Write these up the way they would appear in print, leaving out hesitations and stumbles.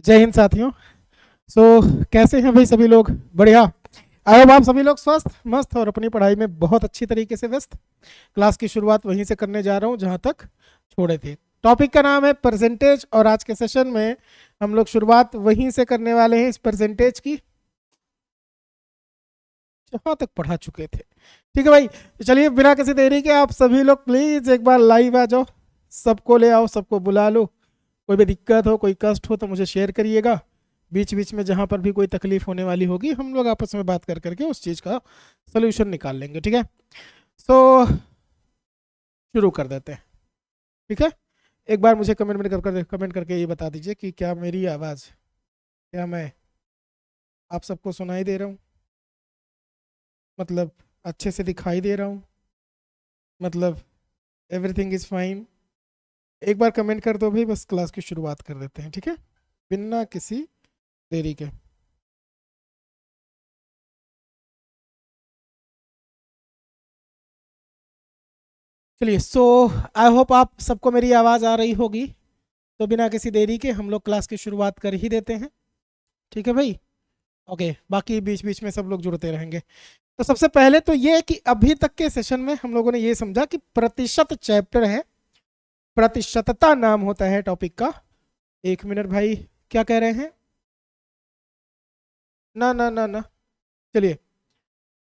जय हिंद साथियों। कैसे हैं भाई सभी लोग? बढ़िया। आई होप आप सभी लोग स्वस्थ मस्त और अपनी पढ़ाई में बहुत अच्छी तरीके से व्यस्त। क्लास की शुरुआत वहीं से करने जा रहा हूँ जहाँ तक छोड़े थे। टॉपिक का नाम है परसेंटेज और आज के सेशन में हम लोग शुरुआत वहीं से करने वाले हैं, इस परसेंटेज की जहाँ तक पढ़ा चुके थे। ठीक है भाई, तो चलिए बिना किसी देरी के आप सभी लोग प्लीज एक बार लाइव आ जाओ। सबको ले आओ, सबको बुला लो। कोई भी दिक्कत हो, कोई कष्ट हो तो मुझे शेयर करिएगा। बीच बीच में जहाँ पर भी कोई तकलीफ होने वाली होगी हम लोग आपस में बात कर करके उस चीज़ का सोल्यूशन निकाल लेंगे। ठीक है, सो शुरू कर देते हैं। ठीक है, एक बार मुझे कमेंट करके ये बता दीजिए कि क्या मेरी आवाज़, क्या मैं आप सबको सुनाई दे रहा हूँ, मतलब अच्छे से दिखाई दे रहा हूँ, मतलब एवरीथिंग इज़ फाइन। एक बार कमेंट कर दो भाई, बस क्लास की शुरुआत कर देते हैं। ठीक है, बिना किसी देरी के। चलिए, आई होप आप सबको मेरी आवाज़ आ रही होगी। तो बिना किसी देरी के हम लोग क्लास की शुरुआत कर ही देते हैं। ठीक है भाई, ओके। बाकी बीच बीच में सब लोग जुड़ते रहेंगे। तो सबसे पहले तो ये कि अभी तक के सेशन में हम लोगों ने ये समझा कि प्रतिशत चैप्टर है, प्रतिशतता नाम होता है टॉपिक का। एक मिनट भाई, क्या कह रहे हैं? ना ना ना ना, चलिए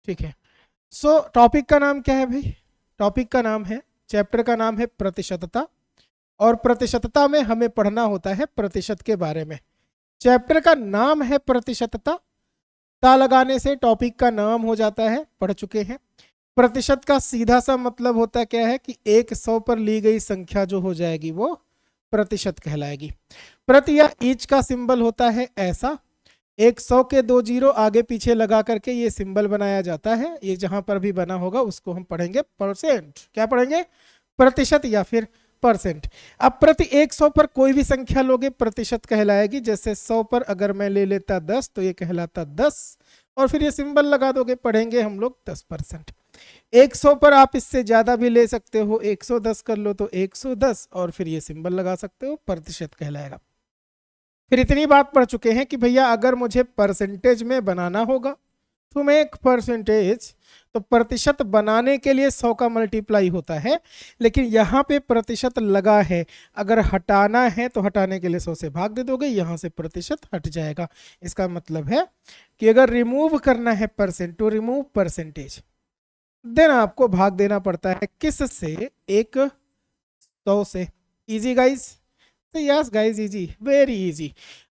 ठीक है। टॉपिक का नाम क्या है भाई? टॉपिक का नाम है, चैप्टर का नाम है प्रतिशतता। और प्रतिशतता में हमें पढ़ना होता है प्रतिशत के बारे में। चैप्टर का नाम है प्रतिशतता, ता लगाने से टॉपिक का नाम हो जाता है, पढ़ चुके हैं। प्रतिशत का सीधा सा मतलब होता है क्या है कि 100 पर ली गई संख्या जो हो जाएगी वो प्रतिशत कहलाएगी। प्रति या ईच का सिंबल होता है ऐसा, 100 के 2 जीरो आगे पीछे लगा करके ये सिंबल बनाया जाता है। ये जहां पर भी बना होगा उसको हम पढ़ेंगे परसेंट। क्या पढ़ेंगे? प्रतिशत या फिर परसेंट। अब प्रति 100 पर कोई भी संख्या लोगे प्रतिशत कहलाएगी। जैसे 100 पर अगर मैं ले लेता 10 तो ये कहलाता 10, और फिर ये सिंबल लगा दोगे, पढ़ेंगे हम लोग 10%। 100 पर आप इससे ज्यादा भी ले सकते हो, 110 कर लो तो 110, और फिर ये सिंबल लगा सकते हो, प्रतिशत कहलाएगा। फिर इतनी बात पढ़ चुके हैं कि भैया अगर मुझे परसेंटेज में बनाना होगा, टू मेक परसेंटेज, तो प्रतिशत बनाने के लिए 100 का मल्टीप्लाई होता है। लेकिन यहाँ पे प्रतिशत लगा है, अगर हटाना है तो हटाने के लिए 100 से भाग दे दोगे, यहाँ से प्रतिशत हट जाएगा। इसका मतलब है कि अगर रिमूव करना है percent, to remove percentage, then आपको भाग देना पड़ता है किस से? एक 100 से। Easy guys? तो yes guys, easy, very easy.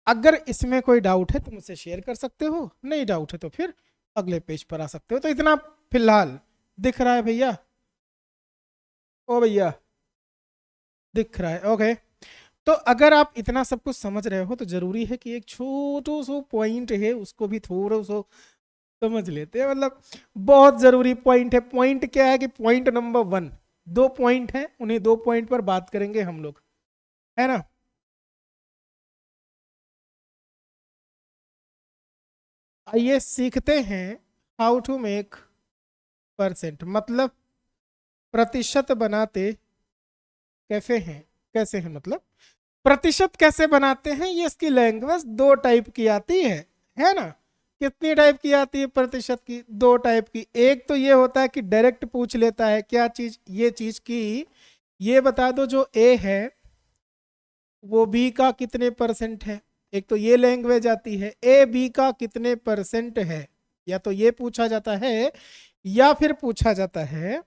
अगर इसमें कोई डाउट है तो मुझसे शेयर कर सकते हो, नहीं डाउट है तो फिर अगले पेज पर आ सकते हो। तो इतना फिलहाल दिख रहा है भैया? ओ भैया, दिख रहा है, ओके। तो अगर आप इतना सब कुछ समझ रहे हो तो जरूरी है कि एक छोटो सो पॉइंट है उसको भी थोड़ा सो समझ लेते हैं। मतलब बहुत जरूरी पॉइंट है। पॉइंट क्या है कि पॉइंट नंबर 1, 2 पॉइंट है, उन्हीं 2 पॉइंट पर बात करेंगे हम लोग, है ना? आइए सीखते हैं हाउ टू मेक परसेंट, मतलब प्रतिशत बनाते कैसे हैं। कैसे हैं मतलब प्रतिशत कैसे बनाते हैं, ये इसकी लैंग्वेज 2 टाइप की आती है ना? कितनी टाइप की आती है प्रतिशत की? 2 टाइप की। एक तो ये होता है कि डायरेक्ट पूछ लेता है क्या चीज, ये चीज की ये बता दो जो ए है वो बी का कितने परसेंट है। एक तो ये लैंग्वेज आती है, ए बी का कितने परसेंट है। या तो ये पूछा जाता है, या फिर पूछा जाता है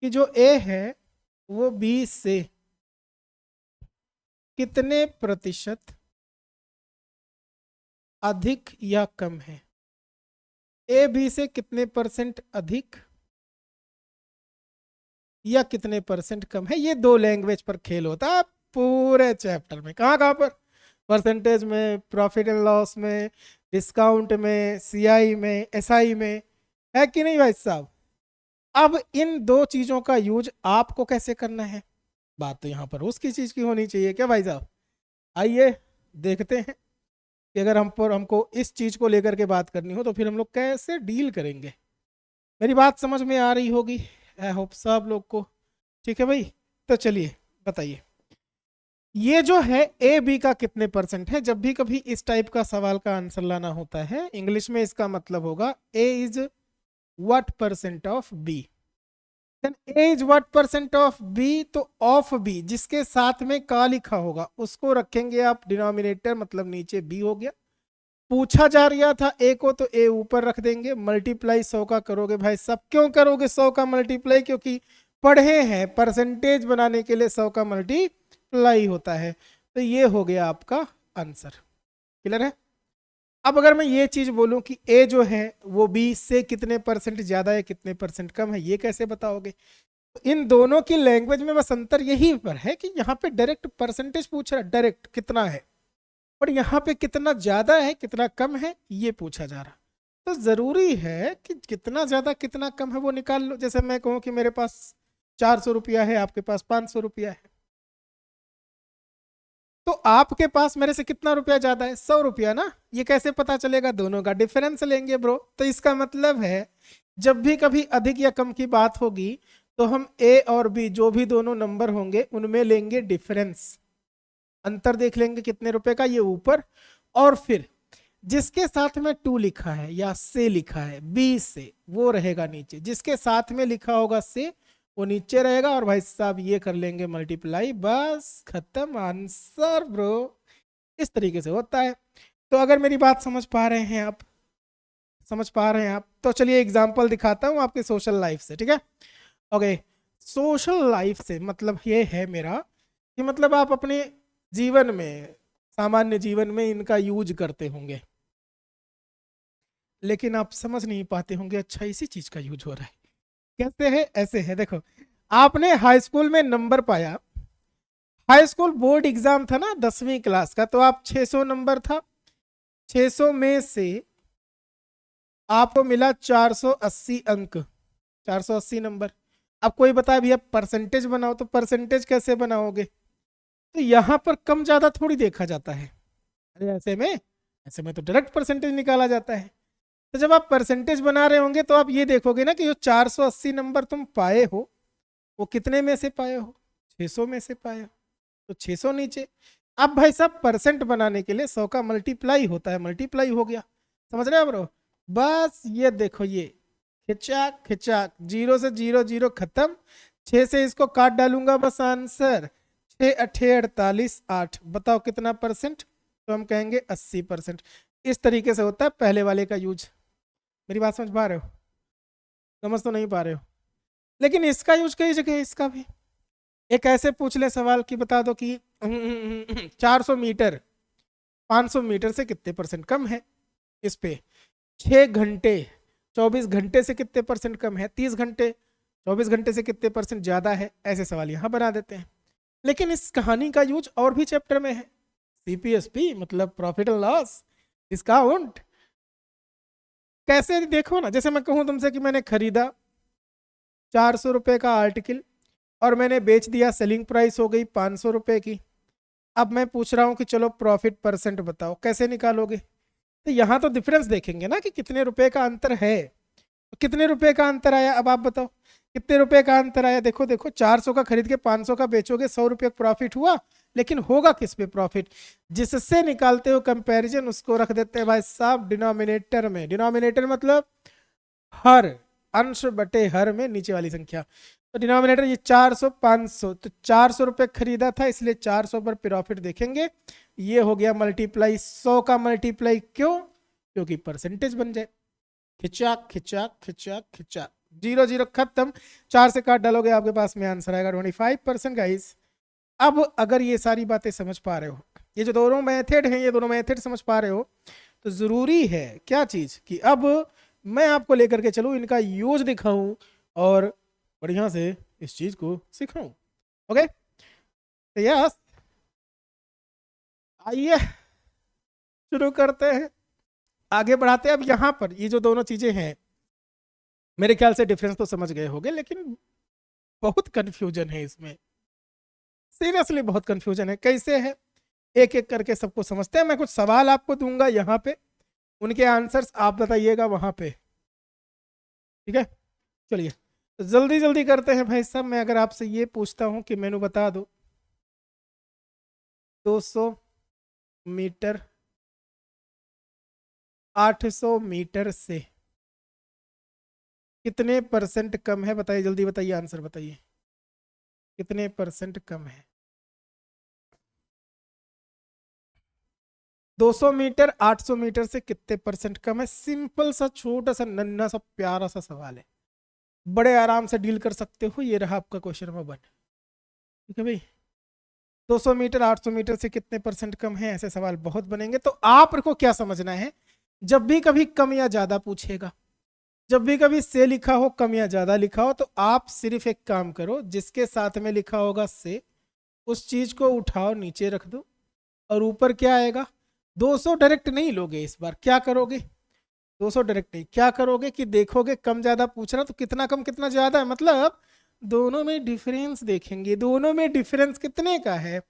कि जो ए है वो बी से कितने प्रतिशत अधिक या कम है। ए बी से कितने परसेंट अधिक या कितने परसेंट कम है। ये 2 लैंग्वेज पर खेल होता है पूरे चैप्टर में। कहाँ कहाँ पर? परसेंटेज में, प्रॉफिट एंड लॉस में, डिस्काउंट में, सीआई में, एसआई में, है कि नहीं भाई साहब? अब इन 2 चीजों का यूज आपको कैसे करना है, बात तो यहाँ पर उसकी चीज की होनी चाहिए। क्या भाई साहब? आइए देखते हैं कि अगर हमको इस चीज को लेकर के बात करनी हो तो फिर हम लोग कैसे डील करेंगे। मेरी बात समझ में आ रही होगी, आई होप सब लोग को। ठीक है भाई, तो चलिए बताइए। ये जो है ए बी का कितने परसेंट है, जब भी कभी इस टाइप का सवाल का आंसर लाना होता है इंग्लिश में इसका मतलब होगा A is what percent of B, then A is what percent of B. तो ऑफ बी जिसके साथ में का लिखा होगा उसको रखेंगे आप डिनोमिनेटर, मतलब नीचे बी हो गया। पूछा जा रहा था ए को तो ए ऊपर रख देंगे, मल्टीप्लाई 100 का करोगे भाई सब। क्यों करोगे 100 का मल्टीप्लाई, क्योंकि पढ़े हैं परसेंटेज बनाने के लिए 100 का मल्टीप्लाई होता है। तो ये हो गया आपका आंसर। क्लियर है। अब अगर मैं ये चीज बोलूं कि ए जो है वो बी से कितने परसेंट ज्यादा है कितने परसेंट कम है, ये कैसे बताओगे। तो इन दोनों की लैंग्वेज में बस अंतर यही पर है कि यहाँ पे डायरेक्ट परसेंटेज पूछ रहा है, डायरेक्ट कितना है, और यहाँ पे कितना ज्यादा है कितना कम है ये पूछा जा रहा। तो जरूरी है कि कितना ज्यादा कितना कम है वो निकाल लो। जैसे मैं कहूँ कि मेरे पास 400 रुपया है, आपके पास 500 रुपया है, तो आपके पास मेरे से कितना रुपया ज्यादा है, 100 रुपया ना। ये कैसे पता चलेगा, दोनों का डिफरेंस लेंगे ब्रो। तो इसका मतलब है जब भी कभी अधिक या कम की बात होगी तो हम ए और बी जो भी दोनों नंबर होंगे उनमें लेंगे डिफरेंस, अंतर देख लेंगे कितने रुपए का, ये ऊपर। और फिर जिसके साथ में टू लिखा है या से लिखा है बी से, वो रहेगा नीचे। जिसके साथ में लिखा होगा से वो नीचे रहेगा, और भाई साहब ये कर लेंगे मल्टीप्लाई, बस खत्म आंसर ब्रो। इस तरीके से होता है। तो अगर मेरी बात समझ पा रहे हैं आप, समझ पा रहे हैं आप, तो चलिए एग्जांपल दिखाता हूं आपके सोशल लाइफ से, ठीक है। ओके, सोशल लाइफ से मतलब ये है मेरा कि मतलब आप अपने जीवन में, सामान्य जीवन में इनका यूज करते होंगे, लेकिन आप समझ नहीं पाते होंगे अच्छा इसी चीज का यूज हो रहा है। कैसे है, ऐसे है देखो। आपने हाई स्कूल में नंबर पाया, हाई स्कूल बोर्ड एग्जाम था ना 10वीं क्लास का, तो आप 600 नंबर था, 600 में से आपको मिला 480 अंक, 480 नंबर। अब कोई बताए भैया परसेंटेज बनाओ, तो परसेंटेज कैसे बनाओगे। तो यहाँ पर कम ज्यादा थोड़ी देखा जाता है, अरे ऐसे में तो डायरेक्ट परसेंटेज निकाला जाता है। तो जब आप परसेंटेज बना रहे होंगे तो आप ये देखोगे ना कि जो 480 नंबर तुम पाए हो वो कितने में से पाए हो, 600 में से पाए हो, तो 600 नीचे। अब भाई साहब परसेंट बनाने के लिए 100 का मल्टीप्लाई होता है, मल्टीप्लाई हो गया, समझ रहे हैं ब्रो। बस ये देखो, ये खिंचा खिंचा, जीरो से जीरो जीरो खत्म, 6 से इसको काट डालूंगा बस आंसर, 6 अठे 48, 8, बताओ कितना परसेंट। तो हम कहेंगे 80%। इस तरीके से होता है पहले वाले का यूज। मेरी बात समझ पा रहे हो, समझ तो नहीं पा रहे हो। लेकिन इसका यूज कई जगह है, इसका भी। एक ऐसे पूछ ले सवाल कि बता दो कि 400 मीटर 500 मीटर से कितने परसेंट कम है, इस पे 6 घंटे 24 घंटे से कितने परसेंट कम है, 30 घंटे 24 घंटे से कितने परसेंट ज्यादा है, ऐसे सवाल यहाँ बना देते हैं। लेकिन इस कहानी का यूज और भी चैप्टर में है, सीपीएसपी मतलब प्रॉफिट एंड लॉस, डिस्काउंट। कैसे देखो ना, जैसे मैं कहूँ तुमसे कि मैंने खरीदा 400 रुपए का आर्टिकल और मैंने बेच दिया, सेलिंग प्राइस हो गई 500 रुपए की। अब मैं पूछ रहा हूँ कि चलो प्रॉफिट परसेंट बताओ, कैसे निकालोगे। तो यहाँ तो डिफरेंस देखेंगे ना कि कितने रुपए का अंतर है। तो कितने रुपए का अंतर आया, अब आप बताओ कितने रुपए का अंतर आया। देखो देखो, 400 का खरीद के 500 का बेचोगे, 100 रुपये प्रॉफिट हुआ। लेकिन होगा किस पे प्रॉफिट, जिससे निकालते हो कंपैरिजन उसको रख देते हैं भाई साहब डिनोमिनेटर में। डिनोमिनेटर मतलब हर, अंश बटे हर में नीचे वाली संख्या। तो डिनोमिनेटर ये 400 500, तो 400 रुपये खरीदा था इसलिए 400 पर प्रॉफिट देखेंगे। ये हो गया मल्टीप्लाई, 100 का मल्टीप्लाई, क्यों, क्योंकि परसेंटेज बन जाए। खिंचा खिंचा खिंचा खिंचा, जीरो जीरो खत्म, 4 से काट डालोगे आपके पास में आंसर आएगा 25% गाइस। अब अगर ये सारी बातें समझ पा रहे हो, ये जो दोनों मेथड हैं ये दोनों मेथड समझ पा रहे हो, तो जरूरी है क्या चीज कि अब मैं आपको लेकर के चलूं, इनका यूज दिखाऊं और बढ़िया से इस चीज को सिखाऊं। ओके, तो यस, आइए शुरू करते हैं, आगे बढ़ाते हैं। अब यहाँ पर ये जो दोनों चीजें हैं, मेरे ख्याल से डिफरेंस तो समझ गए होंगे, लेकिन बहुत कंफ्यूजन है इसमें, सीरियसली बहुत कंफ्यूजन है। कैसे है, एक एक करके सबको समझते हैं। मैं कुछ सवाल आपको दूंगा यहाँ पे, उनके आंसर्स आप बताइएगा वहां पे, ठीक है। चलिए तो जल्दी जल्दी करते हैं भाई साहब। मैं अगर आपसे ये पूछता हूँ कि मेनू बता दो, 200 मीटर 800 मीटर से कितने परसेंट कम है? बताइए, जल्दी बताइए, आंसर बताइए, कितने परसेंट कम है? 200 मीटर 800 मीटर से कितने परसेंट कम है? सिंपल सा छोटा सा नन्हा सा प्यारा सा सवाल है, बड़े आराम से डील कर सकते हो। ये रहा आपका क्वेश्चन नंबर 1। ठीक है भाई, 200 मीटर 800 मीटर से कितने परसेंट कम है, ऐसे सवाल बहुत बनेंगे। तो आपको क्या समझना है, जब भी कभी कम या ज्यादा पूछेगा, जब भी कभी से लिखा हो, कम या ज्यादा लिखा हो, तो आप सिर्फ एक काम करो, जिसके साथ में लिखा होगा से, उस चीज को उठाओ नीचे रख दो, और ऊपर क्या आएगा? 200 डायरेक्ट नहीं लोगे, इस बार क्या करोगे? 200 डायरेक्ट नहीं, क्या करोगे कि देखोगे कम ज्यादा पूछ रहा तो कितना कम कितना ज्यादा है, मतलब दोनों में डिफरेंस देखेंगे, दोनों में डिफरेंस कितने का है?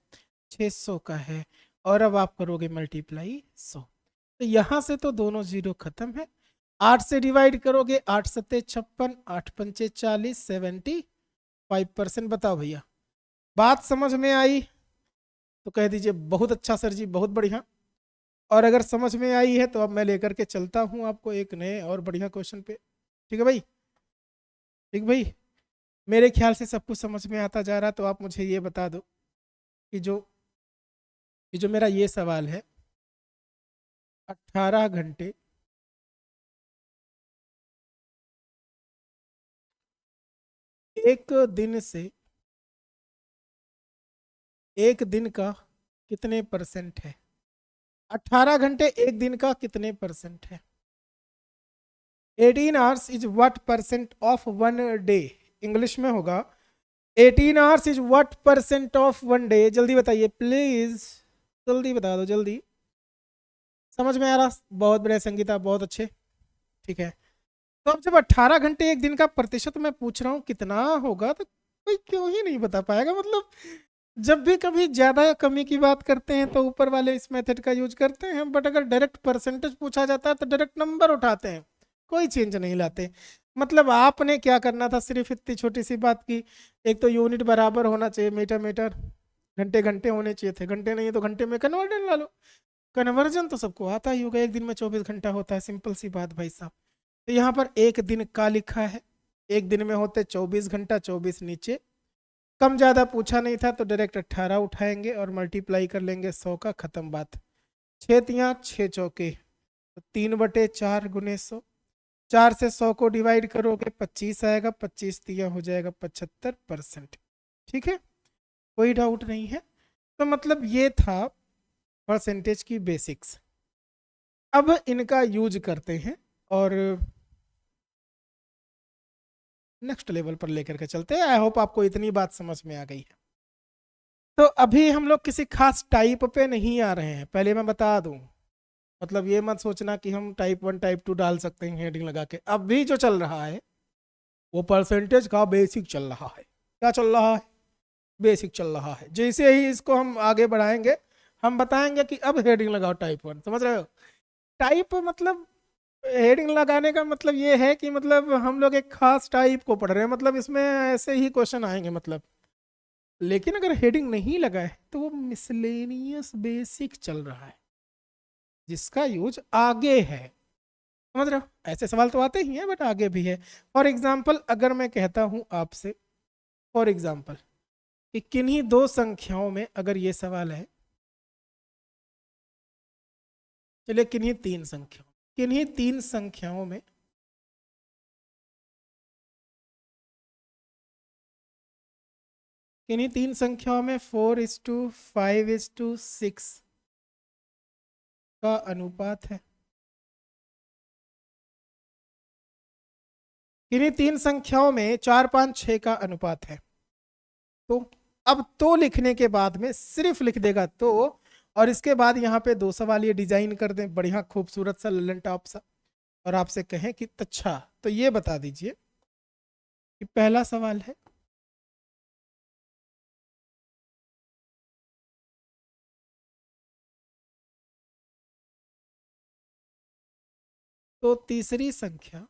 600 का है। और अब आप करोगे मल्टीप्लाई 100, तो यहां से तो दोनों जीरो खत्म है। 8 से डिवाइड करोगे, 8 सत्ते 56, 8 पंचे 40, 75%। बताओ भैया, बात समझ में आई तो कह दीजिए बहुत अच्छा सर जी, बहुत बढ़िया। और अगर समझ में आई है तो अब मैं लेकर के चलता हूं आपको एक नए और बढ़िया क्वेश्चन पे। ठीक है भाई, ठीक भाई, मेरे ख्याल से सब कुछ समझ में आता जा रहा है। तो आप मुझे ये बता दो कि जो मेरा ये सवाल है, 18 घंटे एक दिन से एक दिन का कितने परसेंट है? 18 घंटे एक दिन का कितने परसेंट है? 18 hours is what percent of 1 day? English में होगा 18 hours is what percent of 1 day? जल्दी बताइए प्लीज, जल्दी बता दो जल्दी। समझ में आ रहा? बहुत बढ़िया संगीता, बहुत अच्छे। ठीक है, तो अब जब 18 घंटे एक दिन का प्रतिशत मैं पूछ रहा हूँ कितना होगा, तो कोई क्यों ही नहीं बता पाएगा। मतलब जब भी कभी ज्यादा या कमी की बात करते हैं तो ऊपर वाले इस मेथड का यूज करते हैं, बट अगर डायरेक्ट परसेंटेज पूछा जाता है तो डायरेक्ट नंबर उठाते हैं, कोई चेंज नहीं लाते। मतलब आपने क्या करना था, सिर्फ इतनी छोटी सी बात की, एक तो यूनिट बराबर होना चाहिए, मीटर मीटर, घंटे घंटे होने चाहिए थे, घंटे नहीं है तो घंटे में कन्वर्जन ला लो। कन्वर्जन तो सबको आता ही होगा, एक दिन में 24 घंटा होता है, सिंपल सी बात भाई साहब। तो यहाँ पर एक दिन का लिखा है, एक दिन में होते 24 घंटा, 24 नीचे, कम ज्यादा पूछा नहीं था तो डायरेक्ट 18 उठाएंगे और मल्टीप्लाई कर लेंगे 100 का, खत्म बात। 6 तियां 6 चौके, तो 3/4 गुने 100, 4 से 100 को डिवाइड करोगे 25 आएगा, 25 तिया हो जाएगा 75%। ठीक है, कोई डाउट नहीं है। तो मतलब ये था परसेंटेज की बेसिक्स। अब इनका यूज करते हैं और नेक्स्ट लेवल पर लेकर के चलते हैं। आई होप आपको इतनी बात समझ में आ गई है। तो अभी हम लोग किसी खास टाइप पे नहीं आ रहे हैं, पहले मैं बता दूं। मतलब ये मत सोचना कि हम टाइप 1 टाइप 2 डाल सकते हैं हेडिंग लगा के। अभी जो चल रहा है वो परसेंटेज का बेसिक चल रहा है। क्या चल रहा है? बेसिक चल रहा है। जैसे ही इसको हम आगे बढ़ाएंगे, हम बताएंगे कि अब हेडिंग लगाओ टाइप 1। समझ रहे हो? टाइप मतलब हेडिंग लगाने का मतलब ये है कि मतलब हम लोग एक खास टाइप को पढ़ रहे हैं, मतलब इसमें ऐसे ही क्वेश्चन आएंगे मतलब। लेकिन अगर हेडिंग नहीं लगा है तो वो मिसलेनियस बेसिक चल रहा है, जिसका यूज आगे है। समझ रहे हो? ऐसे सवाल तो आते ही हैं बट आगे भी है। फॉर एग्जाम्पल अगर मैं कहता हूं आपसे, फॉर एग्जाम्पल कि किन्हीं दो संख्याओं में, अगर ये सवाल है, चलिए किन्हीं तीन संख्याओं में किन्हीं तीन संख्याओं में 4:5:6 का अनुपात है। किन्हीं तीन संख्याओं में 4:5:6 का अनुपात है। तो अब तो लिखने के बाद में सिर्फ लिख देगा तो, और इसके बाद यहाँ पे दो सवाल ये डिजाइन कर दें बढ़िया खूबसूरत सा ललन टॉप सा, और आपसे कहें कि अच्छा तो ये बता दीजिए कि पहला सवाल है, तो तीसरी संख्या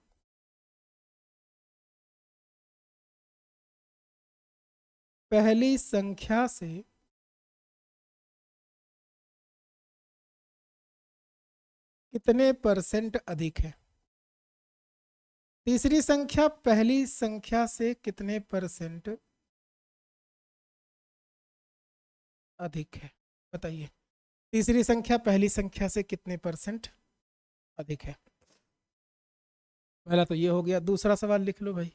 पहली संख्या से कितने परसेंट अधिक है? तीसरी संख्या पहली संख्या से कितने परसेंट अधिक है? बताइए। तीसरी संख्या पहली संख्या से कितने परसेंट अधिक है? पहला तो ये हो गया, दूसरा सवाल लिख लो भाई।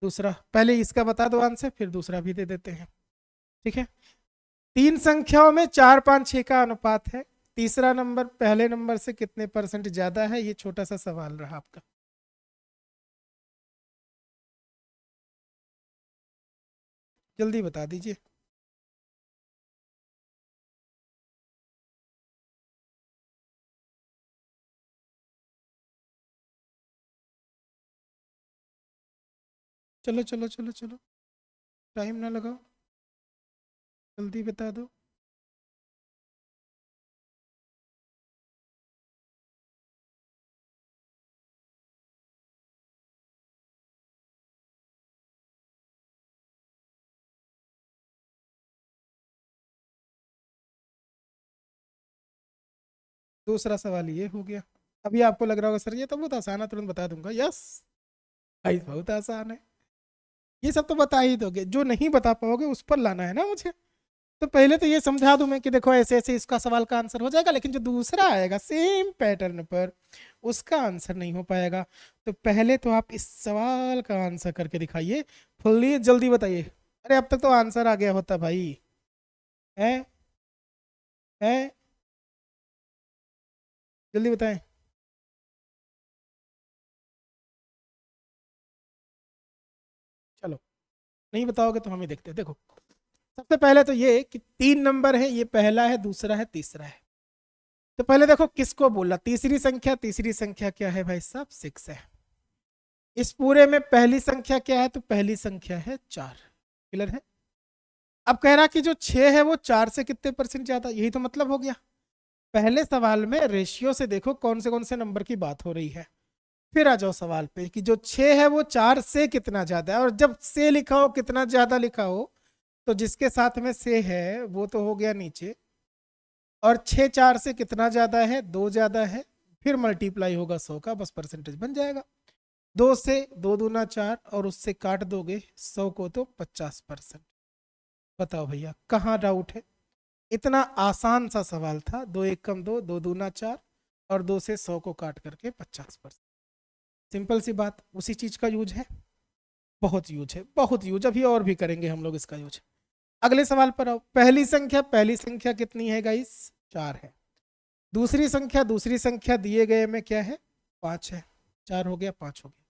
दूसरा, पहले इसका बता दो आंसर, फिर दूसरा भी दे देते हैं, ठीक है। तीन संख्याओं में 4 5 6 का अनुपात है। तीसरा नंबर पहले नंबर से कितने परसेंट ज्यादा है? ये छोटा सा सवाल रहा आपका। जल्दी बता दीजिए। चलो चलो चलो चलो, टाइम ना लगाओ, जल्दी बता दो। दूसरा सवाल ये हो गया। अभी आपको लग रहा होगा सर ये तो बहुत आसान है, तुरंत बता दूंगा। यस भाई, बहुत आसान है। ये सब तो बता ही दोगे, जो नहीं बता पाओगे उस पर लाना है ना मुझे। तो पहले तो ये समझा दूं मैं कि देखो ऐसे ऐसे इसका सवाल का आंसर हो जाएगा, लेकिन जो दूसरा आएगा सेम पैटर्न पर उसका आंसर नहीं हो पाएगा। तो पहले तो आप इस सवाल का आंसर करके दिखाइए, फुल्ली जल्दी बताइए। अरे अब तक तो आंसर आ गया होता भाई। है है, जल्दी बताएं। चलो, नहीं बताओगे तो हम ही देखते हैं। देखो, सबसे पहले तो ये कि 3 नंबर है, ये पहला है, दूसरा है, तीसरा है। तो पहले देखो किसको बोला तीसरी संख्या। तीसरी संख्या क्या है भाई साहब? 6 है। इस पूरे में पहली संख्या क्या है? तो पहली संख्या है 4। क्लियर है? अब कह रहा कि जो 6 है वो 4 से कितने परसेंट ज्यादा, यही तो मतलब हो गया। पहले सवाल में रेशियो से देखो कौन से नंबर की बात हो रही है। फिर आ जाओ सवाल पे कि जो 6 है वो 4 से कितना ज्यादा है। और जब से लिखा हो, कितना ज्यादा लिखा हो, तो जिसके साथ में से है वो तो हो गया नीचे, और 6 4 से कितना ज्यादा है? 2 ज्यादा है। फिर मल्टीप्लाई होगा 100 का, बस परसेंटेज बन जाएगा। 2 से 2 दूना 4, और उससे काट दोगे 100 को तो 50%। बताओ भैया कहाँ डाउट है? इतना आसान सा सवाल था। 2 1 कम 2, 2 दूना 4, और 2 से 100 को काट करके 50%। सिंपल सी बात, उसी चीज का यूज है। बहुत यूज है, बहुत यूज, अभी और भी करेंगे हम लोग इसका यूज। अगले सवाल पर आओ। पहली संख्या कितनी है गाइस? 4 है। दूसरी संख्या दिए गए में क्या है? 5 है। 4 हो गया, 5 हो गया।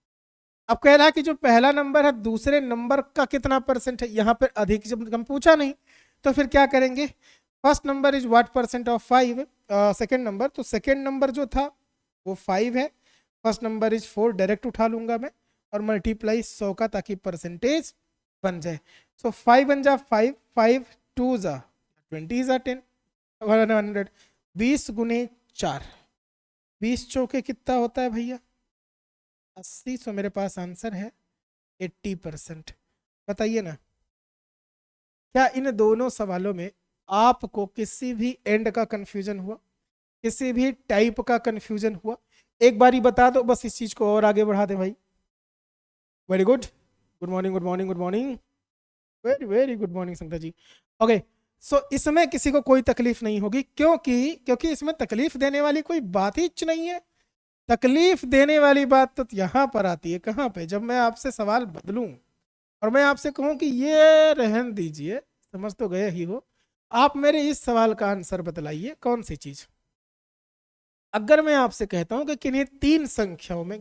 अब कह रहा है कि जो पहला नंबर है दूसरे नंबर का कितना परसेंट है। यहाँ पर अधिक जब हम पूछा नहीं, तो फिर क्या करेंगे? First number is what percent of 5, second number, तो सेकेंड नंबर जो था वो 5 है। फर्स्ट नंबर इज 4, डायरेक्ट उठा लूंगा मैं, और मल्टीप्लाई 100 का, ताकि परसेंटेज बन जाए। सो 5 बन जा 5, 5 2 जा 20 जा 10, 100। 20 गुने 4, 20 चौके कितना होता है भैया? 80। सो मेरे पास आंसर है 80%। बताइए ना, क्या इन दोनों सवालों में आपको किसी भी एंड का कंफ्यूजन हुआ? किसी भी टाइप का कंफ्यूजन हुआ? एक बारी बता दो, बस इस चीज को और आगे बढ़ा दे भाई। Very good, good morning good morning good morning, very very good morning संगता जी। ओके, सो इसमें किसी को कोई तकलीफ नहीं होगी, क्योंकि क्योंकि इसमें तकलीफ देने वाली कोई बात ही नहीं है। तकलीफ देने वाली बात तो यहाँ पर आती है, कहाँ पे? जब मैं आपसे सवाल बदलूं और मैं आपसे कहूं कि ये रहन दीजिए, समझ तो गए ही हो, आप मेरे इस सवाल का आंसर बतलाइए कौन सी चीज। अगर मैं आपसे कहता हूं कि किन्हीं तीन संख्याओं में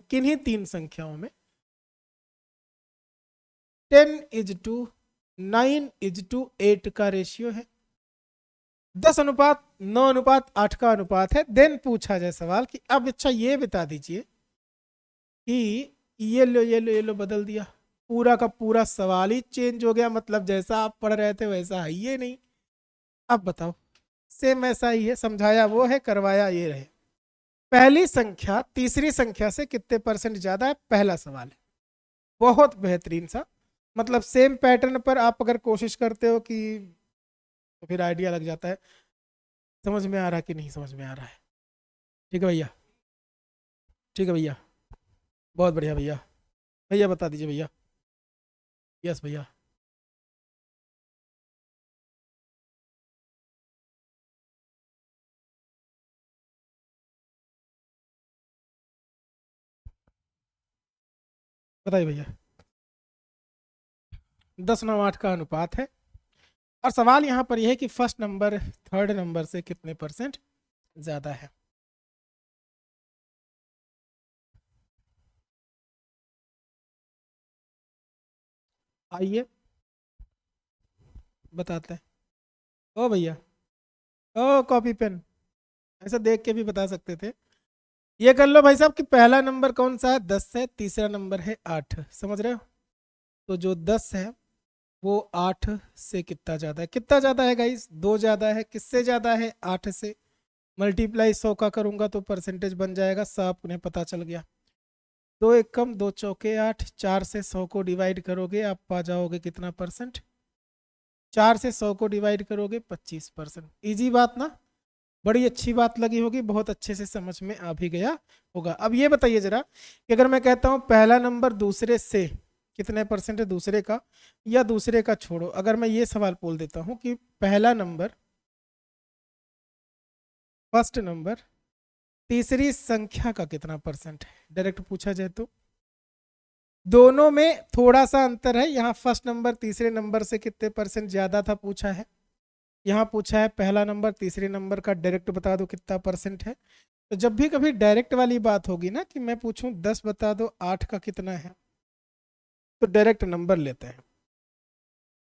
10:9:8 का रेशियो है, 10:9:8 का अनुपात है, देन पूछा जाए सवाल कि अब अच्छा ये बता दीजिए कि ये लो बदल दिया, पूरा का पूरा सवाल ही चेंज हो गया। मतलब जैसा आप पढ़ रहे थे वैसा है ये नहीं। अब बताओ, सेम ऐसा ही है, समझाया वो है, करवाया ये रहे। पहली संख्या तीसरी संख्या से कितने परसेंट ज्यादा है? पहला सवाल है, बहुत बेहतरीन सा। मतलब सेम पैटर्न पर आप अगर कोशिश करते हो कि, तो फिर आइडिया लग जाता है। समझ में आ रहा कि नहीं समझ में आ रहा है? ठीक है भैया, ठीक है भैया, बहुत बढ़िया भैया। भैया बता दीजिए भैया। यस भैया। बताइए भैया। 10/9/8 का अनुपात है। और सवाल यहाँ पर यह है कि फर्स्ट नंबर थर्ड नंबर से कितने परसेंट ज्यादा है। आइए बताते हैं। ओ भैया, ओ कॉपी पेन, ऐसा देख के भी बता सकते थे। ये कर लो भाई साहब कि पहला नंबर कौन सा है, 10 है, तीसरा नंबर है 8, समझ रहे हो। तो जो 10 है वो 8 से कितना ज्यादा है, कितना ज्यादा है गाइस, 2 ज्यादा है, किससे ज्यादा है, 8 से। मल्टीप्लाई 100 का करूंगा तो परसेंटेज बन जाएगा, सब उन्हें पता चल गया। 2 एकम 2 चौके 8, 4 से 100 को डिवाइड करोगे आप पा जाओगे कितना परसेंट, 4 से 100 को डिवाइड करोगे 25%। इजी बात ना, बड़ी अच्छी बात लगी होगी, बहुत अच्छे से समझ में आ भी गया होगा। अब ये बताइए जरा कि अगर मैं कहता हूं पहला नंबर दूसरे से कितने परसेंट है दूसरे का, या दूसरे का छोड़ो, अगर मैं ये सवाल बोल देता हूं कि पहला नंबर फर्स्ट नंबर तीसरी संख्या का कितना परसेंट है, डायरेक्ट पूछा जाए तो। दोनों में थोड़ा सा अंतर है, यहाँ फर्स्ट नंबर तीसरे नंबर से कितने परसेंट ज्यादा था पूछा है, यहाँ पूछा है पहला नंबर तीसरे नंबर का डायरेक्ट बता दो कितना परसेंट है। तो जब भी कभी डायरेक्ट वाली बात होगी ना कि मैं पूछूं 10 बता दो 8 का कितना है, तो डायरेक्ट नंबर लेते हैं।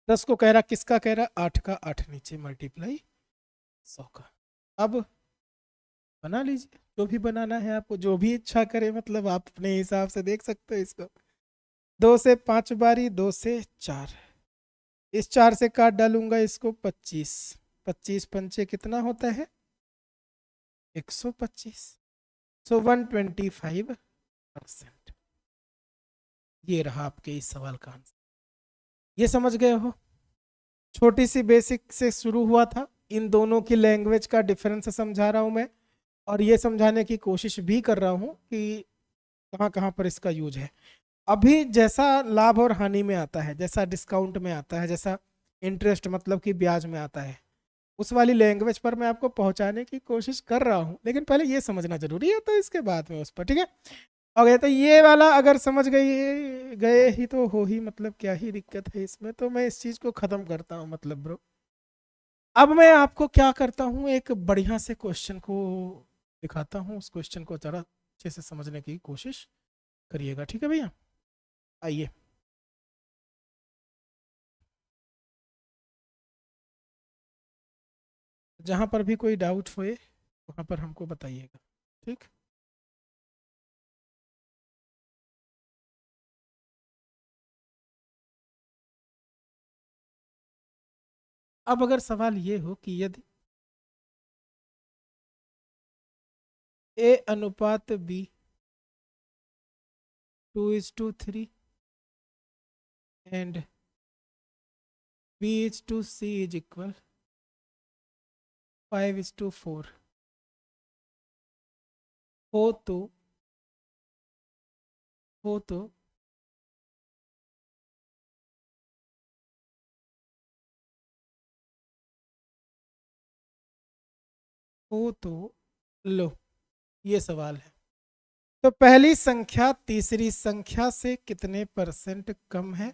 10 को कह रहा, किसका कह रहा, 8 का, 8 नीचे मल्टीप्लाई 100 का। अब बना लीजिए जो भी बनाना है आपको, जो भी इच्छा करे, मतलब आप अपने हिसाब से देख सकते हो इसको। 2 से 5 बारी, 2 से 4, इस 4 से काट डालूंगा इसको 25, 25 पंचे कितना होता है, 125। सो 125%। ये रहा आपके इस सवाल का आंसर। ये समझ गए हो, छोटी सी बेसिक से शुरू हुआ था, इन दोनों की लैंग्वेज का डिफरेंस समझा रहा हूं मैं, और ये समझाने की कोशिश भी कर रहा हूं कि कहाँ कहाँ पर इसका यूज है। अभी जैसा लाभ और हानि में आता है, जैसा डिस्काउंट में आता है, जैसा इंटरेस्ट मतलब कि ब्याज में आता है, उस वाली लैंग्वेज पर मैं आपको पहुंचाने की कोशिश कर रहा हूं, लेकिन पहले ये समझना जरूरी है, तो इसके बाद में उस पर, ठीक है। ओके, तो ये वाला अगर समझ गए ही तो हो ही, मतलब क्या ही दिक्कत है इसमें, तो मैं इस चीज को खत्म करता हूँ मतलब ब्रो। अब मैं आपको क्या करता हूँ, एक बढ़िया से क्वेश्चन को दिखाता हूँ, उस क्वेश्चन को जरा अच्छे से समझने की कोशिश करिएगा, ठीक है भैया। आइए। जहाँ पर भी कोई डाउट होए वहाँ पर हमको बताइएगा, ठीक। अब अगर सवाल ये हो कि यदि A/B 2:3 and B/C is equal 5:4 हो तो हो तो हो तो लो, ये सवाल है। तो पहली संख्या तीसरी संख्या से कितने परसेंट कम है,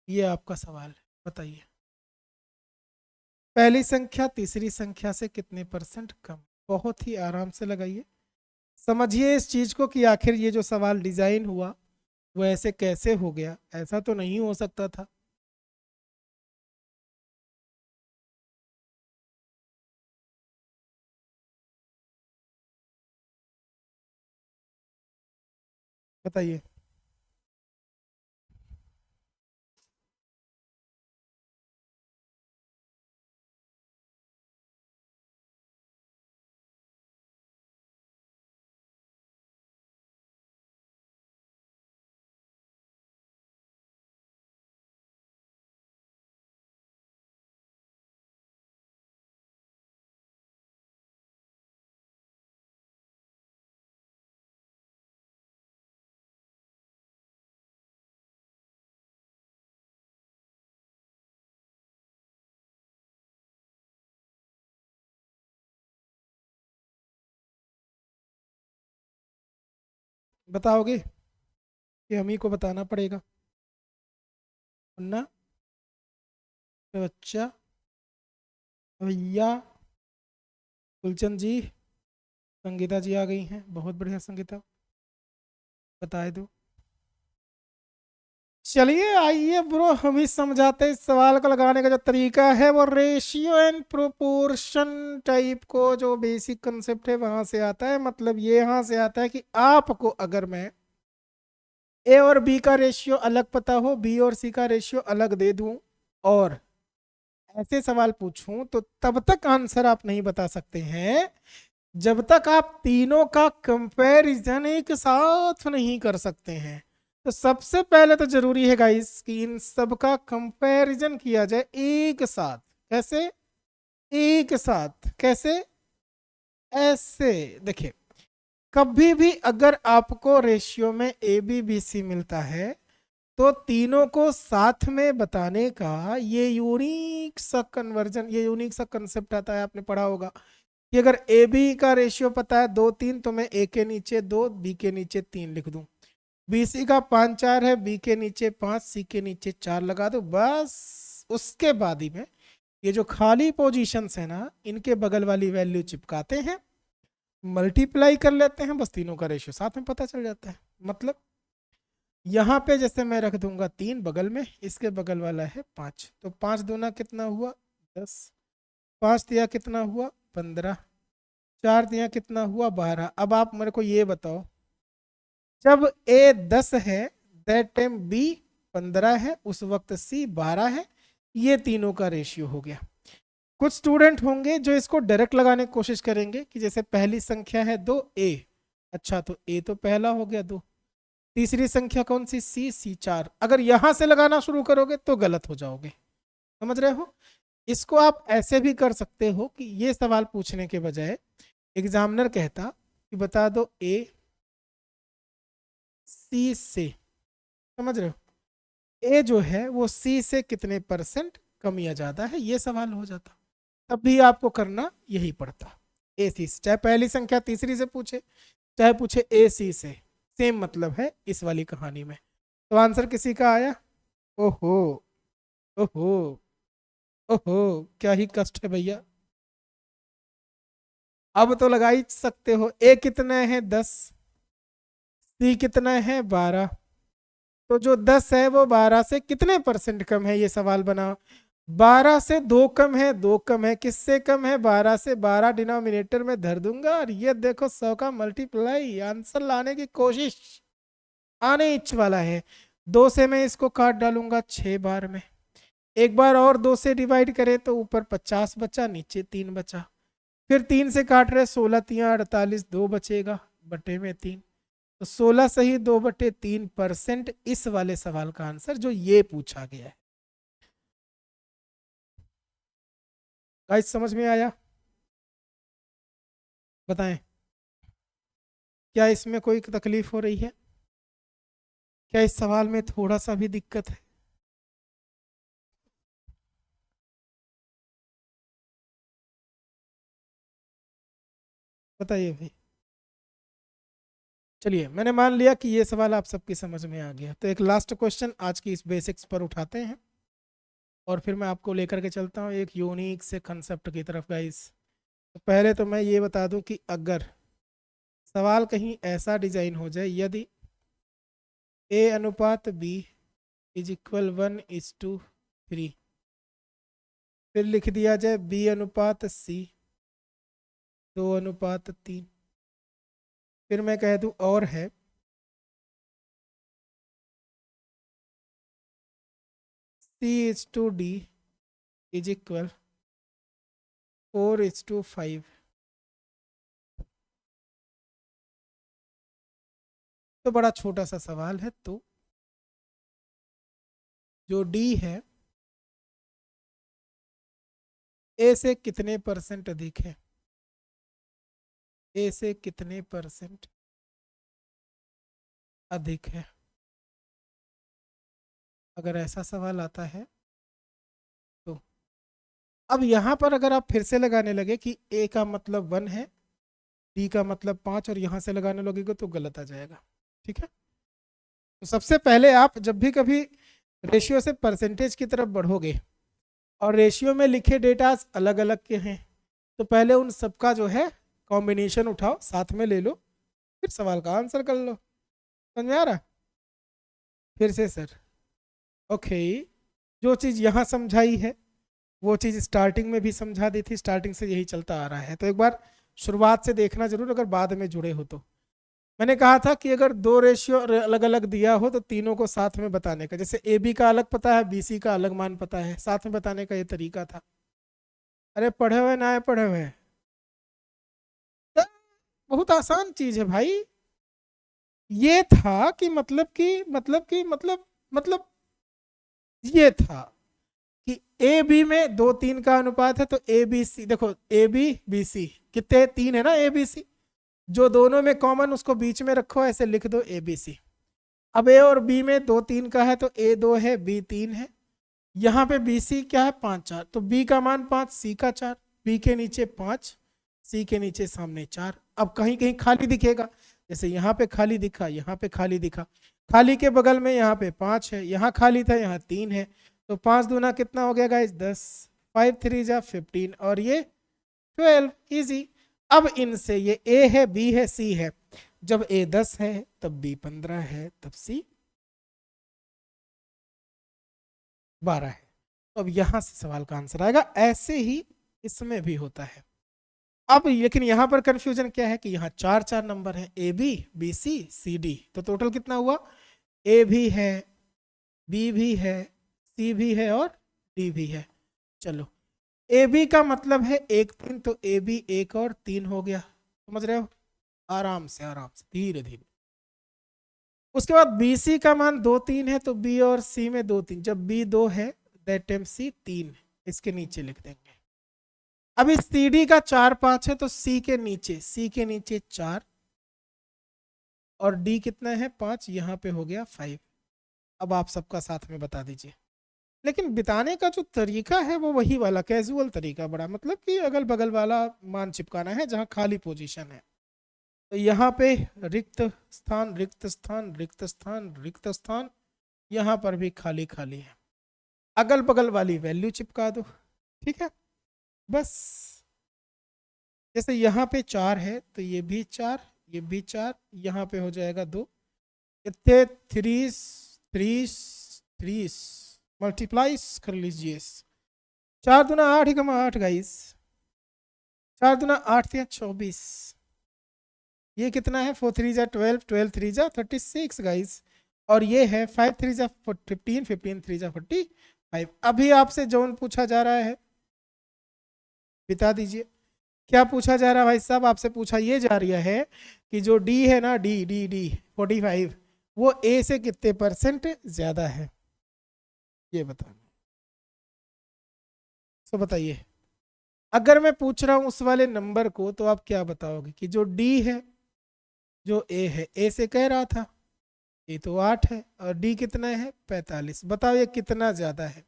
ये आपका सवाल है, बताइए। पहली संख्या तीसरी संख्या से कितने परसेंट कम, बहुत ही आराम से लगाइए, समझिए इस चीज को कि आखिर ये जो सवाल डिजाइन हुआ वो ऐसे कैसे हो गया, ऐसा तो नहीं हो सकता था। बताइए। बताओगे कि हम ही को बताना पड़ेगा? मुन्ना, बच्चा, भैया, गुलचंद जी, संगीता जी आ गई हैं, बहुत बढ़िया संगीता, बताए दो। चलिए आइए ब्रो, हम ही समझाते हैं। इस सवाल को लगाने का जो तरीका है वो रेशियो एंड प्रोपोर्शन टाइप को जो बेसिक कंसेप्ट है वहां से आता है। मतलब ये यहाँ से आता है कि आपको अगर मैं ए और बी का रेशियो अलग पता हो, बी और सी का रेशियो अलग दे दूं और ऐसे सवाल पूछूं, तो तब तक आंसर आप नहीं बता सकते हैं जब तक आप तीनों का कंपैरिजन एक साथ नहीं कर सकते हैं। तो सबसे पहले तो जरूरी है गाइस कि इन सब का कंपैरिजन किया जाए एक साथ। कैसे? एक साथ कैसे? ऐसे देखिए, कभी भी अगर आपको रेशियो में ए बी बी सी मिलता है तो तीनों को साथ में बताने का ये यूनिक सा कन्वर्जन, ये यूनिक सा कंसेप्ट आता है, आपने पढ़ा होगा कि अगर ए बी का रेशियो पता है 2 3, तो मैं ए के नीचे 2, बी के नीचे 3 लिख दूं। बी सी का 5 4 है, बी के नीचे 5, सी के नीचे 4 लगा दो, बस। उसके बाद ही में ये जो खाली पोजीशंस है ना, इनके बगल वाली वैल्यू चिपकाते हैं, मल्टीप्लाई कर लेते हैं, बस तीनों का रेशियो साथ में पता चल जाता है। मतलब यहाँ पे जैसे मैं रख दूंगा 3 बगल में, इसके बगल वाला है 5, तो 5 दूना कितना हुआ 10, 5 दिया कितना हुआ 15, 4 दिया कितना हुआ 12। अब आप मेरे को ये बताओ, जब ए 10 है दैट टाइम बी 15 है, उस वक्त सी 12 है। ये तीनों का रेशियो हो गया। कुछ स्टूडेंट होंगे जो इसको डायरेक्ट लगाने की कोशिश करेंगे कि जैसे पहली संख्या है 2 ए, अच्छा तो ए तो पहला हो गया 2, तीसरी संख्या कौन सी सी, सी 4। अगर यहां से लगाना शुरू करोगे तो गलत हो जाओगे। समझ रहे हो? इसको आप ऐसे भी कर सकते हो कि ये सवाल पूछने के बजाय एग्जामिनर कहता कि बता दो ए सी से, समझ रहे हो, ए जो है वो सी से कितने परसेंट कम या ज्यादा है, ये सवाल हो जाता। तब भी आपको करना यही पड़ता, ए सी से। चाहे पहली संख्या तीसरी से पूछे, चाहे पूछे ए सी से, सेम मतलब है इस वाली कहानी में। तो आंसर किसी का आया? ओहो, ओहो, ओहो, क्या ही कष्ट है भैया। अब तो लगा ही सकते हो, ए कितना है 10, सी कितना है 12, तो जो 10 है वो 12 से कितने परसेंट कम है, ये सवाल बना। 12 से 2 कम है, 2 कम है, किससे कम है 12 से, 12 डिनोमिनेटर में धर दूंगा और ये देखो 100 का मल्टीप्लाई, आंसर लाने की कोशिश आने इच वाला है। 2 से मैं इसको काट डालूंगा 6 बार में, एक बार और 2 से डिवाइड करें तो ऊपर 50 बचा, नीचे 3 बचा, फिर 3 से काट रहे 16 तिया 48, 2 बचेगा बटे में 3, तो 16 सही 2/3% इस वाले सवाल का आंसर जो ये पूछा गया है। गाइस समझ में आया? बताएं, क्या इसमें कोई तकलीफ हो रही है? क्या इस सवाल में थोड़ा सा भी दिक्कत है? बताइए भाई। चलिए, मैंने मान लिया कि ये सवाल आप सबकी समझ में आ गया, तो एक लास्ट क्वेश्चन आज की इस बेसिक्स पर उठाते हैं और फिर मैं आपको लेकर के चलता हूँ एक यूनिक से कंसेप्ट की तरफ गाइस। तो पहले तो मैं ये बता दूं कि अगर सवाल कहीं ऐसा डिजाइन हो जाए, यदि ए अनुपात बी इज इक्वल 1:3, फिर लिख दिया जाए बी अनुपात सी 2:3, फिर मैं कह दूं और है C/D इज इक्वल 4:5, तो बड़ा छोटा सा सवाल है। तो जो D है ए से कितने परसेंट अधिक है, ए से कितने परसेंट अधिक है, अगर ऐसा सवाल आता है तो। अब यहां पर अगर आप फिर से लगाने लगे कि ए का मतलब 1 है, डी का मतलब 5, और यहां से लगाने लगेगा तो गलत आ जाएगा। ठीक है। तो सबसे पहले आप जब भी कभी रेशियो से परसेंटेज की तरफ बढ़ोगे और रेशियो में लिखे डेटास अलग अलग के हैं, तो पहले उन सबका जो है कॉम्बिनेशन उठाओ, साथ में ले लो, फिर सवाल का आंसर कर लो। समझ में आ रहा? फिर से सर। ओके, जो चीज़ यहाँ समझाई है वो चीज़ स्टार्टिंग में भी समझा दी थी, स्टार्टिंग से यही चलता आ रहा है, तो एक बार शुरुआत से देखना जरूर अगर बाद में जुड़े हो तो। मैंने कहा था कि अगर दो रेशियो अलग अलग दिया हो तो तीनों को साथ में बताने का, जैसे ए बी का अलग पता है, बी सी का अलग मान पता है, साथ में बताने का ये तरीका था। अरे पढ़े हुए ना है, पढ़े हुए? तो बहुत आसान चीज है भाई। ये था कि मतलब ये था कि ए बी में दो तीन का अनुपात है, तो ए बी सी, देखो ए बी बी सी कितने, तीन है ना ए बी सी, जो दोनों में कॉमन उसको बीच में रखो, ऐसे लिख दो ए बी सी। अब ए और बी में दो तीन का है, तो ए दो है बी तीन है, यहाँ पे बी सी क्या है, पाँच चार, तो बी का मान पाँच, सी का चार, बी के नीचे पाँच, सी के नीचे सामने चार। अब कहीं कहीं खाली दिखेगा, जैसे यहाँ पे खाली दिखा, यहाँ पे खाली दिखा, खाली के बगल में यहाँ पे पाँच है, यहाँ खाली था, यहाँ तीन है, तो पाँच दूना कितना हो गया गाइस, दस, फाइव थ्री जा 15, और ये 12, इजी। अब इनसे ये ए है, बी है, सी है, जब ए 10 है तब बी 15 है, तब सी 12 है। तो अब यहां से सवाल का आंसर आएगा। ऐसे ही इसमें भी होता है। अब लेकिन यहां पर कंफ्यूजन क्या है कि यहाँ चार चार नंबर है, A B, B C, C D, तो टोटल कितना हुआ, ए भी है, बी भी है, सी भी है और डी भी है। चलो, ए बी का मतलब है एक तीन, तो ए बी एक और तीन हो गया, समझ रहे हो? आराम से आराम से, धीरे धीरे। उसके बाद बी सी का मान दो तीन है, तो बी और सी में दो तीन, जब बी दो है दैट टाइम सी तीन, इसके नीचे लिख देंगे। अभी सी डी का चार पांच है, तो सी के नीचे चार, और डी कितना है, पांच, यहाँ पे हो गया फाइव। अब आप सबका साथ में बता दीजिए। लेकिन बिताने का जो तरीका है वो वही वाला कैजुअल तरीका, बड़ा मतलब कि अगल बगल वाला मान चिपकाना है जहाँ खाली पोजीशन है। तो यहाँ पे रिक्त स्थान, रिक्त स्थान, रिक्त स्थान, रिक्त स्थान, यहाँ पर भी खाली खाली है, अगल बगल वाली वैल्यू चिपका दो। ठीक है, बस। जैसे यहाँ पे चार है, तो ये भी चार, ये भी चार, यहाँ पे हो जाएगा दो, इतने थ्री, थ्री, थ्री, मल्टीप्लाइज कर लीजिए। चार दुना आठ ही कमा आठ गाइस, चार दुना आठ या 24, ये कितना है, फोर थ्री जा 12, 12 थ्री जा 36 गाइस, और ये है फाइव थ्री जा 15, 15 थ्री जा 45। अभी आपसे जोन पूछा जा रहा है, बता दीजिए क्या पूछा जा रहा है भाई साहब? आपसे पूछा ये जा रहा है कि जो डी है ना, डी डी डी 45, वो ए से कितने परसेंट ज्यादा है, ये बताना। तो बताइए, अगर मैं पूछ रहा हूं उस वाले नंबर को, तो आप क्या बताओगे कि जो डी है, जो ए है, ए से कह रहा था, ए तो 8 है, और डी कितना है 45, बताओ ये कितना ज्यादा है?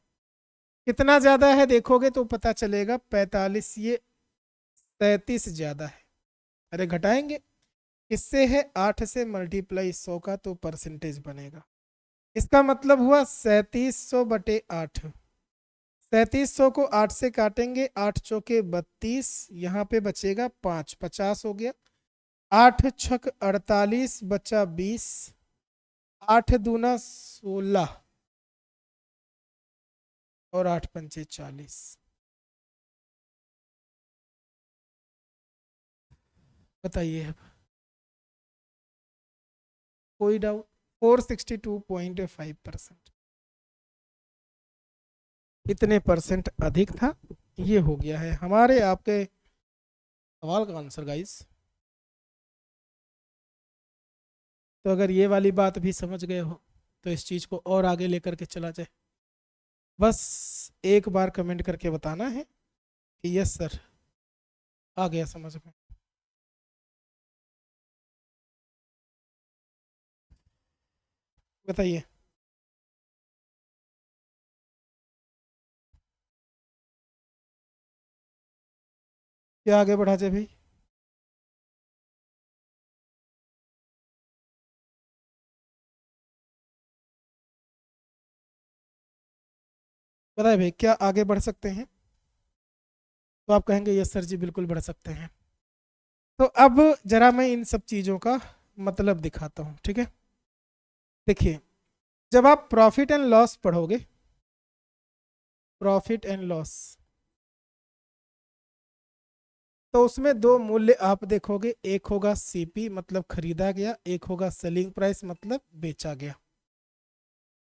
कितना ज्यादा है देखोगे तो पता चलेगा, 45, ये 37 ज्यादा है। अरे घटाएंगे, इससे है 8 से मल्टीप्लाई 100 का, तो परसेंटेज बनेगा। इसका मतलब हुआ 3700/8। 3700 को 8 से काटेंगे, 8 चौके 32, यहाँ पे बचेगा 5, 50 हो गया, 8 छक 48 बचा 20, 8 दूना 16, और 8 पंचे 40। बताइए अब, कोई डाउट? 462.5%, इतने परसेंट अधिक था। ये हो गया है हमारे आपके सवाल का आंसर गाइस। तो अगर ये वाली बात भी समझ गए हो तो इस चीज़ को और आगे लेकर के चला जाए। बस एक बार कमेंट करके बताना है कि यस सर, आ गया समझ में। बताइए, क्या आगे बढ़ा जाए भाई? पता है भाई, क्या आगे बढ़ सकते हैं? तो आप कहेंगे यस सर जी बिल्कुल बढ़ सकते हैं। तो अब जरा मैं इन सब चीज़ों का मतलब दिखाता हूँ, ठीक है। देखिए, जब आप प्रॉफिट एंड लॉस पढ़ोगे, प्रॉफिट एंड लॉस, तो उसमें दो मूल्य आप देखोगे, एक होगा सीपी मतलब खरीदा गया, एक होगा सेलिंग प्राइस मतलब बेचा गया।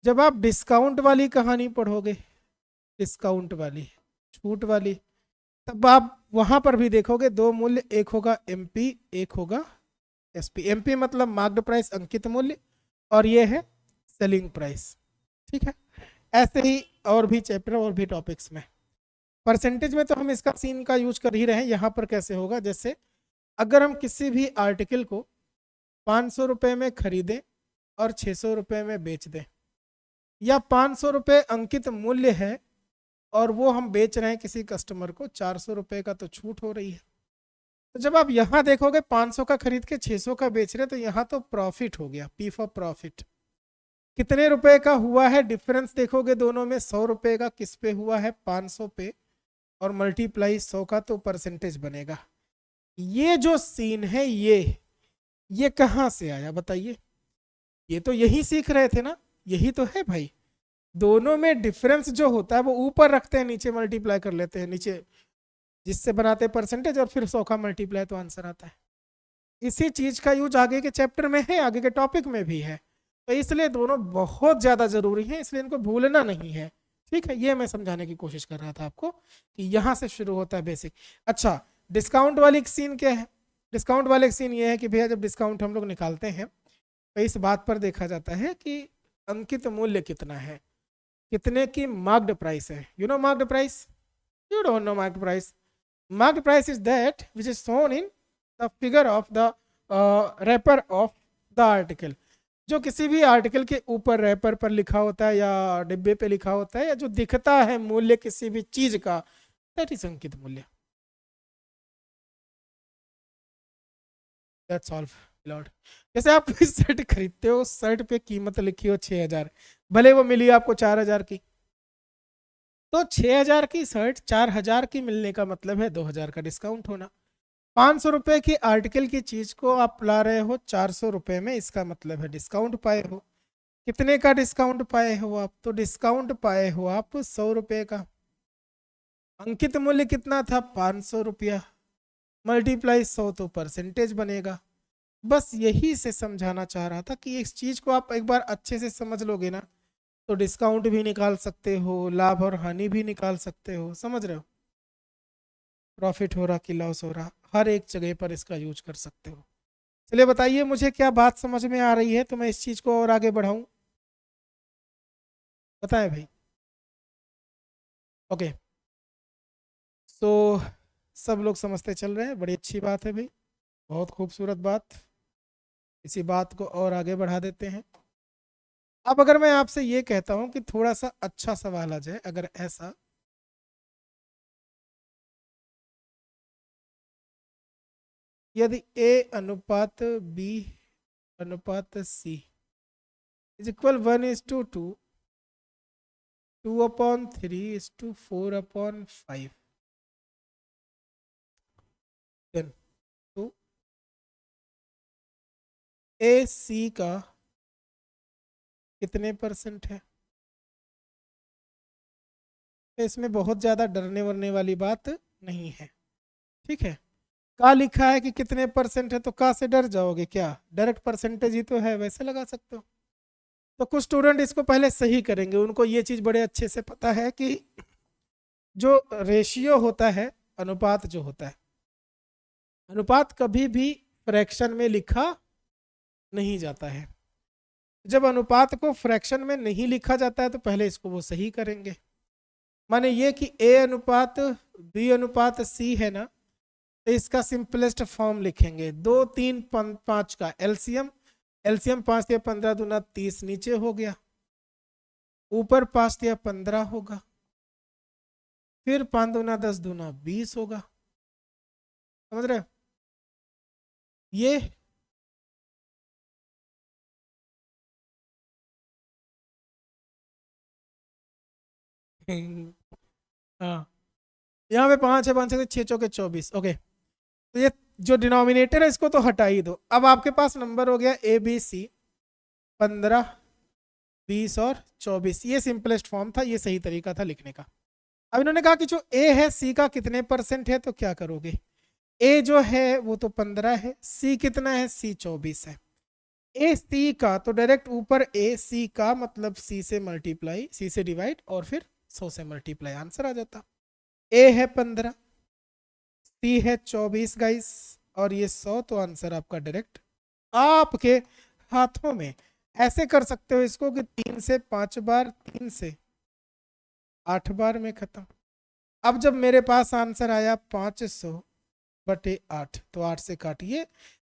जब आप डिस्काउंट वाली कहानी पढ़ोगे, डिस्काउंट वाली, छूट वाली, तब आप वहां पर भी देखोगे दो मूल्य, एक होगा एमपी, एक होगा एसपी। एमपी मतलब मार्क्ड प्राइस, अंकित मूल्य, और ये है सेलिंग प्राइस, ठीक है। ऐसे ही और भी चैप्टर और भी टॉपिक्स में, परसेंटेज में तो हम इसका सीन का यूज कर ही रहे हैं। यहाँ पर कैसे होगा, जैसे अगर हम किसी भी आर्टिकल को 500 रुपये में खरीदें और 600 रुपये में बेच दें, या 500 रुपये अंकित मूल्य है और वो हम बेच रहे हैं किसी कस्टमर को 400 रुपये का, तो छूट हो रही है। तो जब आप यहाँ देखोगे 500 का खरीद के 600 का बेच रहे, तो यहाँ तो प्रॉफिट हो गया, पी फॉर प्रॉफिट। कितने रुपए का हुआ है डिफरेंस देखोगे दोनों में, 100 रुपए का किस पे हुआ है, 500 पे, और मल्टीप्लाई 100 का, तो परसेंटेज बनेगा। ये जो सीन है ये कहाँ से आया बताइए? ये तो यही सीख रहे थे ना, यही तो है भाई। दोनों में डिफरेंस जो होता है वो ऊपर रखते हैं, नीचे मल्टीप्लाई कर लेते हैं, नीचे जिससे बनाते हैं परसेंटेज, और फिर 100 का मल्टीप्लाई तो आंसर आता है। इसी चीज का यूज आगे के चैप्टर में है, आगे के टॉपिक में भी है। तो इसलिए दोनों बहुत ज्यादा जरूरी है, इसलिए इनको भूलना नहीं है, ठीक है। ये मैं समझाने की कोशिश कर रहा था आपको कि यहाँ से शुरू होता है बेसिक। अच्छा, डिस्काउंट वाली सीन क्या है? डिस्काउंट वाले सीन ये है कि भैया जब डिस्काउंट हम लोग निकालते हैं तो इस बात पर देखा जाता है कि अंकित मूल्य कितना है, कितने की मार्क्ड प्राइस है। You know marked price? You don't know marked price? Marked price is that which is shown in the figure of the wrapper of the article. जो किसी भी आर्टिकल के ऊपर रैपर पर लिखा होता है या डिब्बे पे लिखा होता है, या जो दिखता है मूल्य किसी भी चीज का, दैट इज अंकित मूल्य। That's all Lord. जैसे आप कोई शर्ट खरीदते हो, शर्ट पे कीमत लिखी हो 6,000, भले वो मिली आपको 4,000 की, तो 6,000 की शर्ट 4,000 की मिलने का मतलब है 2,000 का डिस्काउंट होना। 500 रुपए की आर्टिकल की चीज को आप ला रहे हो 400 रुपए में, इसका मतलब है डिस्काउंट पाए हो। कितने का डिस्काउंट पाए हो आप? तो डिस्काउंट पाए हो आप 100 रुपए का। अंकित मूल्य कितना था? 500 रुपया, मल्टीप्लाई 100 तो परसेंटेज बनेगा। बस यही से समझाना चाह रहा था कि इस चीज को आप एक बार अच्छे से समझ लोगे ना, तो डिस्काउंट भी निकाल सकते हो, लाभ और हानि भी निकाल सकते हो, समझ रहे हो? प्रॉफिट हो रहा कि लॉस हो रहा, हर एक जगह पर इसका यूज कर सकते हो। चलिए बताइए मुझे, क्या बात समझ में आ रही है तो मैं इस चीज को और आगे बढ़ाऊं? बताएं भाई। ओके, सो सब लोग समझते चल रहे हैं, बड़ी अच्छी बात है भाई, बहुत खूबसूरत बात। इसी बात को और आगे बढ़ा देते हैं। अब अगर मैं आपसे ये कहता हूं कि थोड़ा सा अच्छा सवाल आ जाए, अगर ऐसा, यदि ए अनुपात बी अनुपात सी इज इक्वल 1:2, 2/3:4/5, देन तो ए सी का कितने परसेंट है? तो इसमें बहुत ज्यादा डरने वरने वाली बात नहीं है, ठीक है। का लिखा है कि कितने परसेंट है, तो का से डर जाओगे क्या? डायरेक्ट परसेंटेज ही तो है, वैसे लगा सकते हो। तो कुछ स्टूडेंट इसको पहले सही करेंगे, उनको ये चीज बड़े अच्छे से पता है कि जो रेशियो होता है, अनुपात जो होता है, अनुपात कभी भी फ्रैक्शन में लिखा नहीं जाता है। जब अनुपात को फ्रैक्शन में नहीं लिखा जाता है तो पहले इसको वो सही करेंगे। माने ये कि ए अनुपात बी अनुपात सी है ना, तो इसका सिंपलेस्ट फॉर्म लिखेंगे 2, 3, 5 का एलसीएम। एलसीएम 5×15 = 30, नीचे हो गया, ऊपर 5×15 होगा, फिर 5×2 = 10, 20 होगा। समझ रहे हो? ये हाँ, यहाँ पे 5 है, 5 से 6 चौके 24। ओके, तो ये जो डिनोमिनेटर है इसको तो हटा ही दो। अब आपके पास नंबर हो गया ए बी सी 15, 20 और 24। ये सिंपलेस्ट फॉर्म था, ये सही तरीका था लिखने का। अब इन्होंने कहा कि जो ए है सी का कितने % है, तो क्या करोगे, ए जो है वो तो 15 है, सी कितना है, सी 24 है। ए सी का तो डायरेक्ट ऊपर ए सी का मतलब सी से मल्टीप्लाई, सी से डिवाइड और फिर 100 से मल्टीप्लाई, आंसर आ जाता। ए है 15, सी है 24 गाइस, और ये 100, तो आंसर आपका डायरेक्ट आपके हाथों में। ऐसे कर सकते हो इसको कि 3 से 5 बार, 3 से 8 बार में खत्म। अब जब मेरे पास आंसर आया 500/8, तो 8 से काटिए,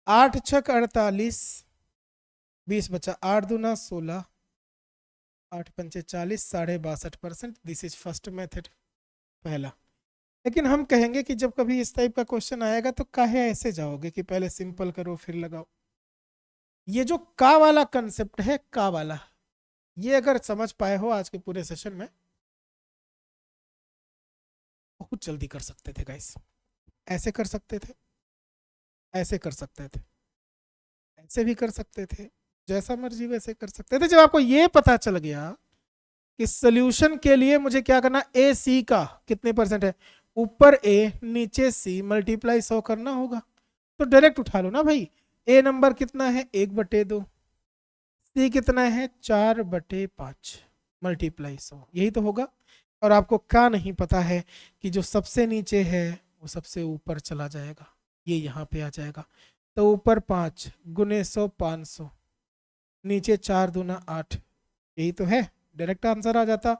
8 छक 48, 20 बचा, 8 दूना 16, 8 पंचे 40, 62.5%। दिस इज फर्स्ट मेथड, पहला। लेकिन हम कहेंगे कि जब कभी इस टाइप का क्वेश्चन आएगा तो काहे ऐसे जाओगे कि पहले सिंपल करो फिर लगाओ। ये जो का वाला कंसेप्ट है, का वाला, ये अगर समझ पाए हो आज के पूरे सेशन में, बहुत जल्दी कर सकते थे गाइस। ऐसे कर सकते थे, ऐसे कर सकते थे, ऐसे भी कर सकते थे, जैसा मर्जी वैसे कर सकते थे। जब आपको ये पता चल गया कि सोल्यूशन के लिए मुझे क्या करना, ए सी का कितने % है, ऊपर ए नीचे सी मल्टीप्लाई 100 करना होगा, तो डायरेक्ट उठा लो ना भाई। ए नंबर कितना है, 1/2, सी कितना है, 4/5 मल्टीप्लाई 100, यही तो होगा। और आपको क्या नहीं पता है कि जो सबसे नीचे है वो सबसे ऊपर चला जाएगा, ये यहाँ पे आ जाएगा। तो ऊपर 5 गुने 100 500, नीचे 4 दूना 8, यही तो है। डायरेक्ट आंसर आ जाता,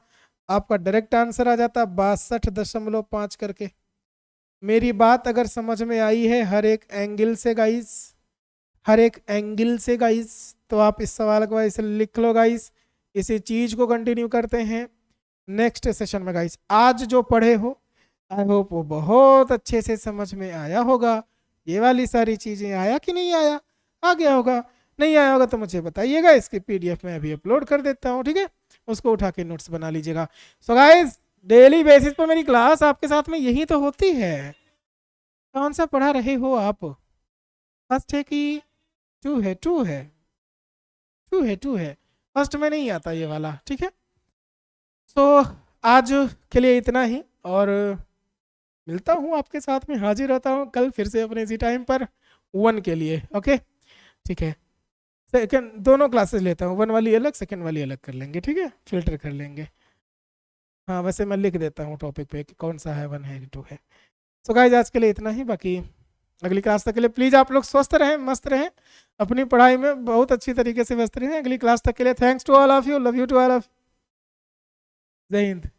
आपका डायरेक्ट आंसर आ जाता 62.5 करके। मेरी बात अगर समझ में आई है हर एक एंगल से गाइस, हर एक एंगल से गाइस, तो आप इस सवाल को ऐसे लिख लो गाइस। इसी चीज को कंटिन्यू करते हैं नेक्स्ट सेशन में गाइस। आज जो पढ़े हो आई होप वो बहुत अच्छे से समझ में आया होगा। ये वाली सारी चीजें आया कि नहीं आया, आ गया होगा। नहीं आया होगा तो मुझे बताइएगा, इसकी पीडीएफ में अभी अपलोड कर देता हूँ, ठीक है, उसको उठा के नोट्स बना लीजिएगा। सो गाइस, डेली बेसिस पर मेरी क्लास आपके साथ में यही तो होती है। कौन सा पढ़ा रहे हो आप, फर्स्ट है कि टू है, टू है, टू है, टू है, फर्स्ट में नहीं आता ये वाला, ठीक है। सो आज के लिए इतना ही, और मिलता हूँ आपके साथ में, हाजिर रहता हूँ कल फिर से अपने इसी टाइम पर 1 के लिए। ओके, ठीक है। सेकंड दोनों क्लासेस लेता हूँ, 1 वाली अलग, सेकंड वाली अलग कर लेंगे, ठीक है, फिल्टर कर लेंगे। हाँ, वैसे मैं लिख देता हूँ टॉपिक पे कि कौन सा है, 1 है 2 है। सो गाइस, आज के लिए इतना ही। बाकी अगली क्लास तक के लिए प्लीज़ आप लोग स्वस्थ रहें, मस्त रहें, अपनी पढ़ाई में बहुत अच्छी तरीके से व्यस्त रहें। अगली क्लास तक के लिए thanks to all of you, love you to all of, जय हिंद।